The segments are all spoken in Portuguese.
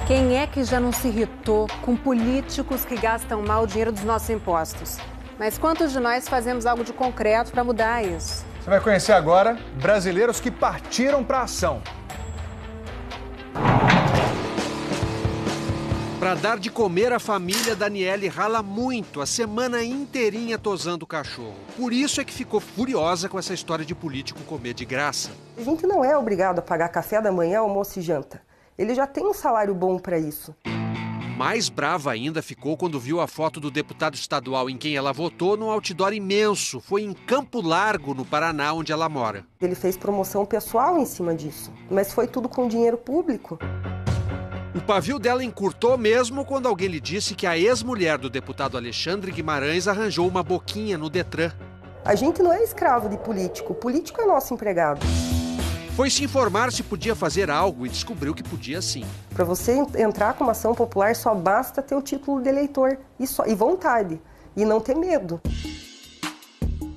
Quem é que já não se irritou com políticos que gastam mal o dinheiro dos nossos impostos? Mas quantos de nós fazemos algo de concreto para mudar isso? Você vai conhecer agora brasileiros que partiram para a ação. Para dar de comer à família, Daniele rala muito, a semana inteirinha tosando o cachorro. Por isso é que ficou furiosa com essa história de político comer de graça. A gente não é obrigado a pagar café da manhã, almoço e janta. Ele já tem um salário bom para isso. Mais brava ainda ficou quando viu a foto do deputado estadual em quem ela votou num outdoor imenso. Foi em Campo Largo, no Paraná, onde ela mora. Ele fez promoção pessoal em cima disso, mas foi tudo com dinheiro público. O pavio dela encurtou mesmo quando alguém lhe disse que a ex-mulher do deputado Alexandre Guimarães arranjou uma boquinha no Detran. A gente não é escravo de político, o político é nosso empregado. Foi se informar se podia fazer algo e descobriu que podia sim. Para você entrar com uma ação popular só basta ter o título de eleitor e vontade, e não ter medo.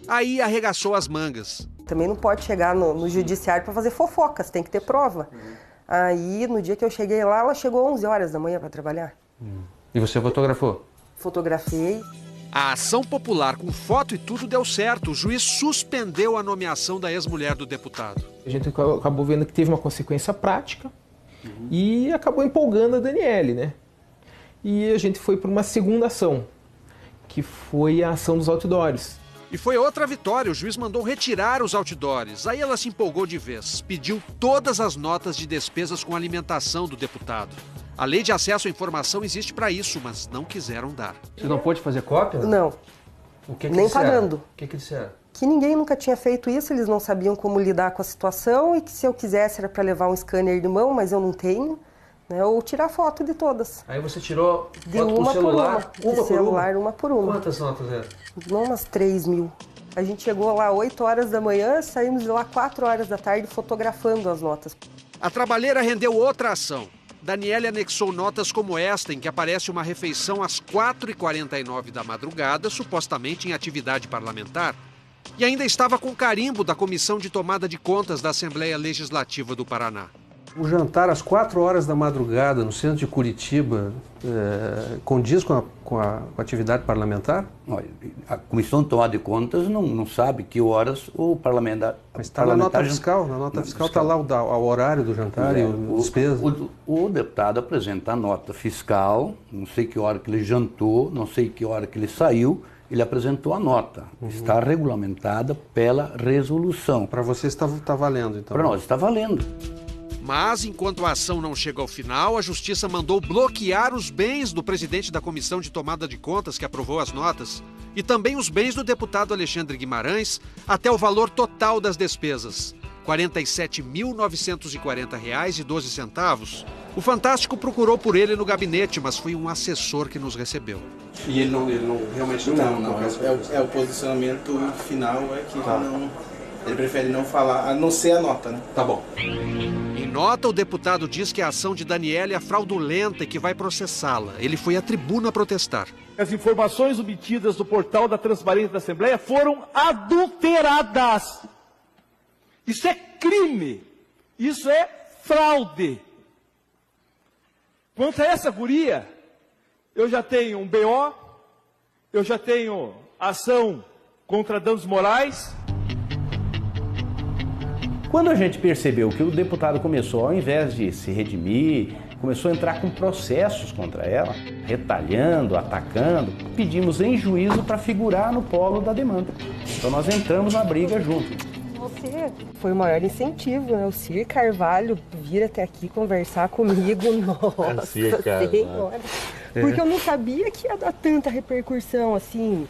Aí arregaçou as mangas. Também não pode chegar no judiciário para fazer fofocas, tem que ter prova. Aí, no dia que eu cheguei lá, ela chegou 11 horas da manhã para trabalhar. E você fotografou? Fotografei. A ação popular com foto e tudo deu certo. O juiz suspendeu a nomeação da ex-mulher do deputado. A gente acabou vendo que teve uma consequência prática e acabou empolgando a Daniele, né? E a gente foi para uma segunda ação, que foi a ação dos outdoors. E foi outra vitória, o juiz mandou retirar os outdoors. Aí ela se empolgou de vez, pediu todas as notas de despesas com alimentação do deputado. A lei de acesso à informação existe para isso, mas não quiseram dar. Você não pôde fazer cópia? Não, O que nem disseram? pagando. O que disseram? Que ninguém nunca tinha feito isso, eles não sabiam como lidar com a situação e que se eu quisesse era para levar um scanner de mão, mas eu não tenho, né, ou tirar foto de todas. Aí você tirou De foto com uma celular? por uma. De celular, uma por uma. Quantas notas eram? Umas 3 mil. A gente chegou lá 8 horas da manhã, saímos de lá 4 horas da tarde fotografando as notas. A trabalheira rendeu outra ação. Daniele anexou notas como esta, em que aparece uma refeição às 4h49 da madrugada, supostamente em atividade parlamentar. E ainda estava com carimbo da Comissão de Tomada de Contas da Assembleia Legislativa do Paraná. O jantar às 4 horas da madrugada no centro de Curitiba condiz com a atividade parlamentar? Olha, a Comissão de Tomada de Contas não sabe que horas o parlamentar... Mas está na nota fiscal, na nota fiscal está lá o horário do jantar e a despesa. O deputado apresenta a nota fiscal, não sei que hora que ele jantou, não sei que hora que ele saiu, ele apresentou a nota. Está regulamentada pela resolução. Para você está valendo, então? Para nós está valendo. Mas, enquanto a ação não chega ao final, a Justiça mandou bloquear os bens do presidente da Comissão de Tomada de Contas, que aprovou as notas, e também os bens do deputado Alexandre Guimarães, até o valor total das despesas, R$ 47.940,12. O Fantástico procurou por ele no gabinete, mas foi um assessor que nos recebeu. E ele realmente não. O posicionamento final é que ele prefere não falar, a não ser a nota, né? Tá bom. Em nota, o deputado diz que a ação de Daniele é fraudulenta e que vai processá-la. Ele foi à tribuna protestar. As informações obtidas do portal da Transparência da Assembleia foram adulteradas. Isso é crime. Isso é fraude. Quanto a essa guria, eu já tenho um BO, eu já tenho ação contra danos morais. Quando a gente percebeu que o deputado começou, ao invés de se redimir, começou a entrar com processos contra ela, retalhando, atacando, pedimos em juízo para figurar no polo da demanda. Então nós entramos na briga junto. Você foi o maior incentivo, né? O Cir Carvalho vir até aqui conversar comigo, nossa senhora. Porque eu não sabia que ia dar tanta repercussão assim.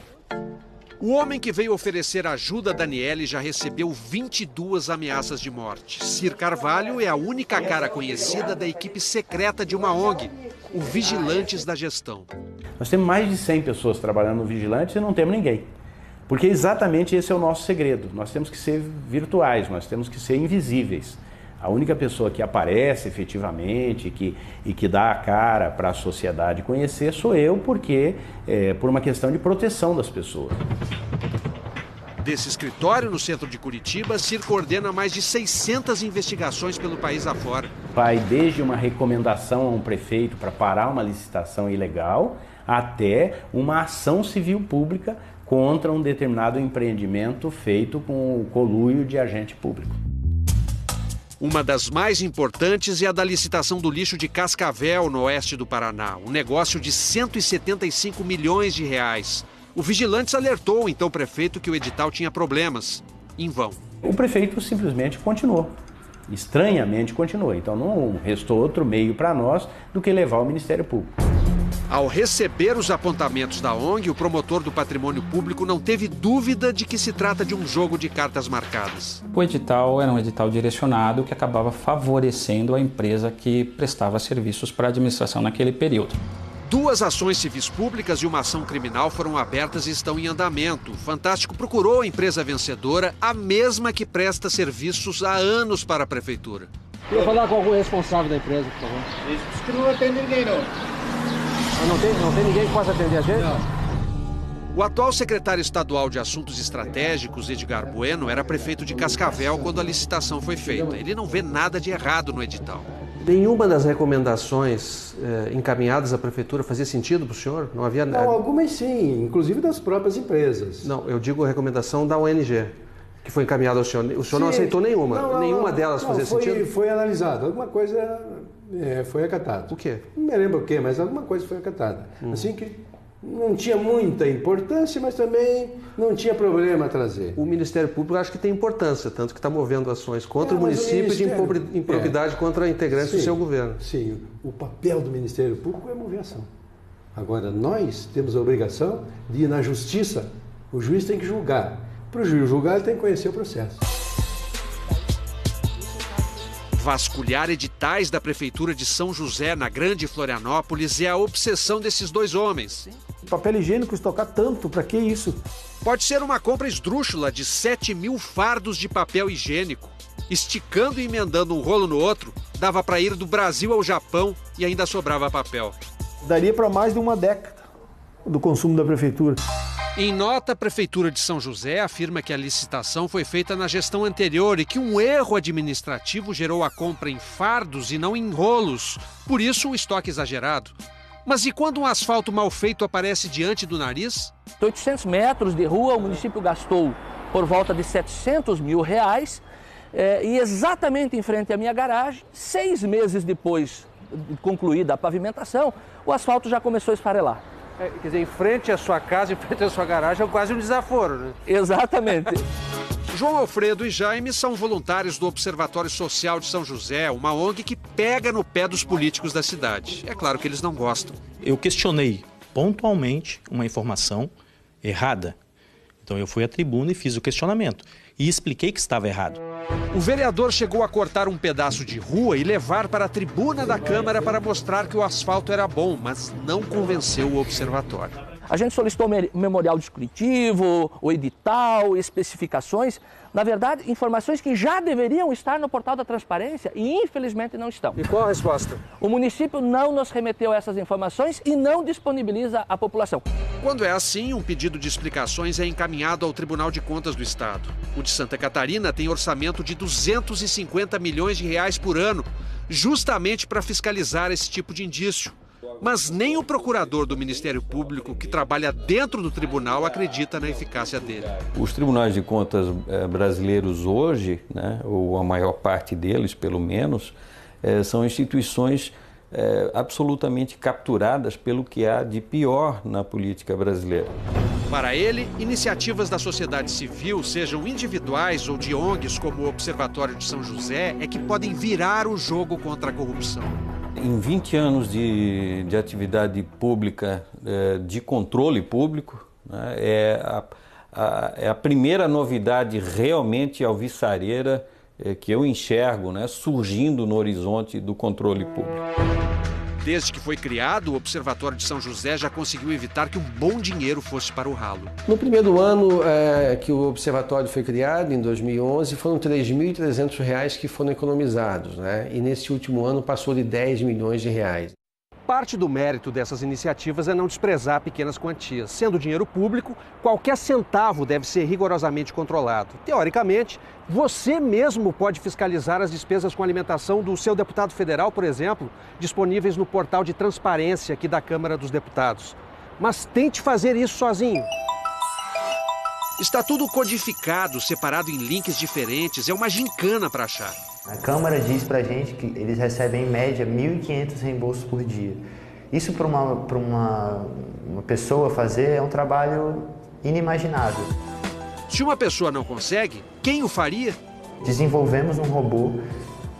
O homem que veio oferecer ajuda a Daniele já recebeu 22 ameaças de morte. Cir Carvalho é a única cara conhecida da equipe secreta de uma ONG, o Vigilantes da Gestão. Nós temos mais de 100 pessoas trabalhando no Vigilantes e não temos ninguém. Porque exatamente esse é o nosso segredo. Nós temos que ser virtuais, nós temos que ser invisíveis. A única pessoa que aparece efetivamente e que dá a cara para a sociedade conhecer sou eu, porque por uma questão de proteção das pessoas. Desse escritório no centro de Curitiba, Cir coordena mais de 600 investigações pelo país afora. vai desde uma recomendação a um prefeito para parar uma licitação ilegal até uma ação civil pública contra um determinado empreendimento feito com o conluio de agente público. Uma das mais importantes é a da licitação do lixo de Cascavel, no oeste do Paraná. Um negócio de 175 milhões de reais. O Vigilantes alertou então o prefeito que o edital tinha problemas. Em vão. O prefeito simplesmente continuou. Estranhamente continuou. Então não restou outro meio para nós do que levar ao Ministério Público. Ao receber os apontamentos da ONG, o promotor do patrimônio público não teve dúvida de que se trata de um jogo de cartas marcadas. O edital era um edital direcionado que acabava favorecendo a empresa que prestava serviços para a administração naquele período. 2 ações civis públicas e uma ação criminal foram abertas e estão em andamento. O Fantástico procurou a empresa vencedora, a mesma que presta serviços há anos para a prefeitura. Queria falar com algum responsável da empresa, por favor. Isso que não atende ninguém, não. Não tem ninguém que possa atender a gente? Não. O atual secretário estadual de Assuntos Estratégicos, Edgar Bueno, era prefeito de Cascavel quando a licitação foi feita. Ele não vê nada de errado no edital. Nenhuma das recomendações encaminhadas à prefeitura fazia sentido para o senhor? Não havia nada? Não, algumas sim, inclusive das próprias empresas. Não, eu digo a recomendação da ONG, que foi encaminhada ao senhor. O senhor não aceitou nenhuma? Nenhuma delas fazia sentido? Foi analisado. Alguma coisa foi acatada. O quê? Não me lembro o quê, mas alguma coisa foi acatada. Assim que não tinha muita importância, mas também não tinha problema a trazer. O Ministério Público acho que tem importância, tanto que está movendo ações contra o município de improbidade contra integrantes do seu governo. Sim, o papel do Ministério Público é mover ação. Agora, nós temos a obrigação de ir na justiça. O juiz tem que julgar. Para o juiz julgar, ele tem que conhecer o processo. Vasculhar editais da Prefeitura de São José, na Grande Florianópolis, é a obsessão desses 2 homens. Papel higiênico estocar tanto, para que isso? Pode ser uma compra esdrúxula de 7.000 fardos de papel higiênico. Esticando e emendando um rolo no outro, dava para ir do Brasil ao Japão e ainda sobrava papel. Daria para mais de uma década do consumo da Prefeitura. Em nota, a Prefeitura de São José afirma que a licitação foi feita na gestão anterior e que um erro administrativo gerou a compra em fardos e não em rolos. Por isso, o estoque exagerado. Mas e quando um asfalto mal feito aparece diante do nariz? 800 metros de rua, o município gastou por volta de 700 mil reais e exatamente em frente à minha garagem, 6 meses depois de concluída a pavimentação, o asfalto já começou a esfarelar. Quer dizer, em frente à sua casa, em frente à sua garagem, é quase um desaforo, né? Exatamente. João Alfredo e Jaime são voluntários do Observatório Social de São José, uma ONG que pega no pé dos políticos da cidade. É claro que eles não gostam. Eu questionei pontualmente uma informação errada. Então eu fui à tribuna e fiz o questionamento. E expliquei que estava errado. O vereador chegou a cortar um pedaço de rua e levar para a tribuna da Câmara para mostrar que o asfalto era bom, mas não convenceu o observatório. A gente solicitou o memorial descritivo, o edital, especificações. Na verdade, informações que já deveriam estar no portal da transparência e infelizmente não estão. E qual a resposta? O município não nos remeteu essas informações e não disponibiliza à população. Quando é assim, um pedido de explicações é encaminhado ao Tribunal de Contas do Estado. O de Santa Catarina tem orçamento de 250 milhões de reais por ano, justamente para fiscalizar esse tipo de indício. Mas nem o procurador do Ministério Público, que trabalha dentro do tribunal, acredita na eficácia dele. Os tribunais de contas brasileiros hoje, né, ou a maior parte deles, pelo menos, são instituições absolutamente capturadas pelo que há de pior na política brasileira. Para ele, iniciativas da sociedade civil, sejam individuais ou de ONGs como o Observatório de São José, é que podem virar o jogo contra a corrupção. Em 20 anos de atividade pública, de controle público, né, é a primeira novidade realmente alvissareira que eu enxergo, né, surgindo no horizonte do controle público. Desde que foi criado, o Observatório de São José já conseguiu evitar que um bom dinheiro fosse para o ralo. No primeiro ano que o Observatório foi criado, em 2011, foram R$ 3.300 que foram economizados, né? E nesse último ano passou de 10 milhões de reais. Parte do mérito dessas iniciativas é não desprezar pequenas quantias. Sendo dinheiro público, qualquer centavo deve ser rigorosamente controlado. Teoricamente, você mesmo pode fiscalizar as despesas com alimentação do seu deputado federal, por exemplo, disponíveis no portal de transparência aqui da Câmara dos Deputados. Mas tente fazer isso sozinho. Está tudo codificado, separado em links diferentes, é uma gincana para achar. A Câmara diz pra gente que eles recebem em média 1.500 reembolsos por dia. Isso para uma pessoa fazer é um trabalho inimaginável. Se uma pessoa não consegue, quem o faria? Desenvolvemos um robô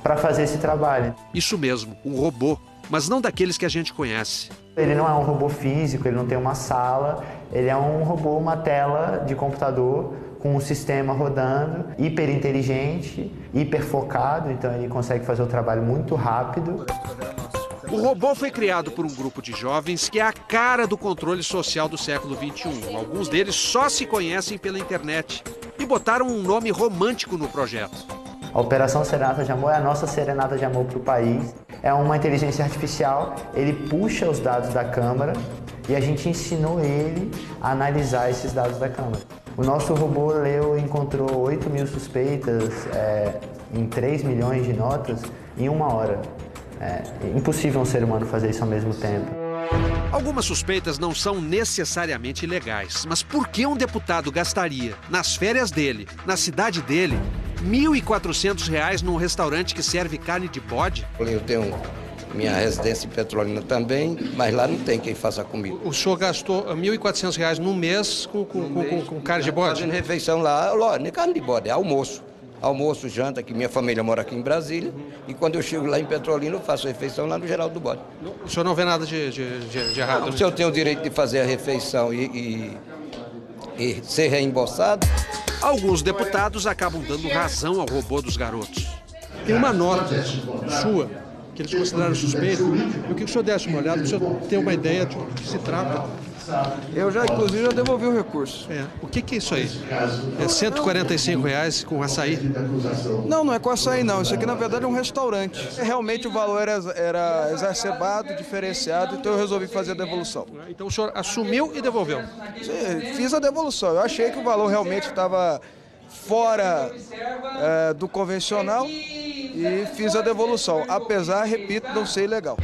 para fazer esse trabalho. Isso mesmo, um robô, mas não daqueles que a gente conhece. Ele não é um robô físico, ele não tem uma sala, ele é um robô, uma tela de computador com um sistema rodando, hiper inteligente, hiper focado, então ele consegue fazer o trabalho muito rápido. O robô foi criado por um grupo de jovens que é a cara do controle social do século XXI. Alguns deles só se conhecem pela internet e botaram um nome romântico no projeto. A Operação Serenata de Amor é a nossa serenata de amor para o país. É uma inteligência artificial, ele puxa os dados da Câmara e a gente ensinou ele a analisar esses dados da Câmara. O nosso robô leu e encontrou 8.000 suspeitas em 3 milhões de notas em 1 hora. É impossível um ser humano fazer isso ao mesmo tempo. Algumas suspeitas não são necessariamente ilegais, mas por que um deputado gastaria, nas férias dele, na cidade dele, R$ 1.400 num restaurante que serve carne de bode? Eu tenho minha residência em Petrolina também, mas lá não tem quem faça comida. O senhor gastou R$ 1.400 no mês com carne de bode? Fazendo refeição lá, não é carne de bode, é almoço. Almoço, janta, que minha família mora aqui em Brasília, e quando eu chego lá em Petrolina, eu faço a refeição lá no Geraldo do Bode. O senhor não vê nada de errado? Não, se eu tenho o direito de fazer a refeição e ser reembolsado... Alguns deputados acabam dando razão ao robô dos garotos. Tem uma nota sua que eles consideraram suspeita. Eu queria que o senhor desse uma olhada para o senhor ter uma ideia de que se trata. Eu inclusive, já devolvi o recurso. O que é isso aí? É R$ 145 com açaí? Não é com açaí não. Isso aqui na verdade é um restaurante. Realmente o valor era exacerbado, diferenciado, então eu resolvi fazer a devolução. Então o senhor assumiu e devolveu? Sim, fiz a devolução. Eu achei que o valor realmente estava fora do convencional e fiz a devolução, apesar, repito, não ser ilegal.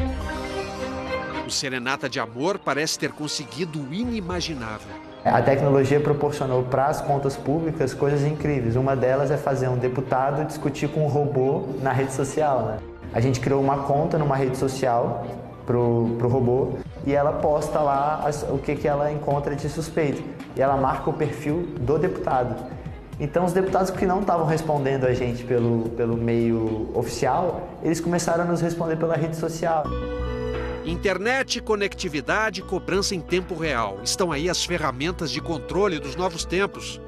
O Serenata de Amor parece ter conseguido o inimaginável. A tecnologia proporcionou para as contas públicas coisas incríveis. Uma delas é fazer um deputado discutir com um robô na rede social, né? A gente criou uma conta numa rede social pro robô e ela posta lá o que ela encontra de suspeito. E ela marca o perfil do deputado. Então os deputados que não estavam respondendo a gente pelo meio oficial, eles começaram a nos responder pela rede social. Internet, conectividade, cobrança em tempo real. Estão aí as ferramentas de controle dos novos tempos.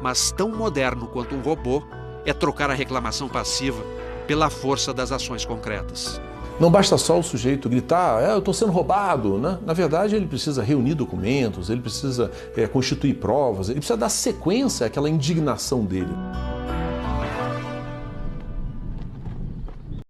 Mas tão moderno quanto um robô é trocar a reclamação passiva pela força das ações concretas. Não basta só o sujeito gritar, eu estou sendo roubado, né? Na verdade, ele precisa reunir documentos, ele precisa constituir provas, ele precisa dar sequência àquela indignação dele.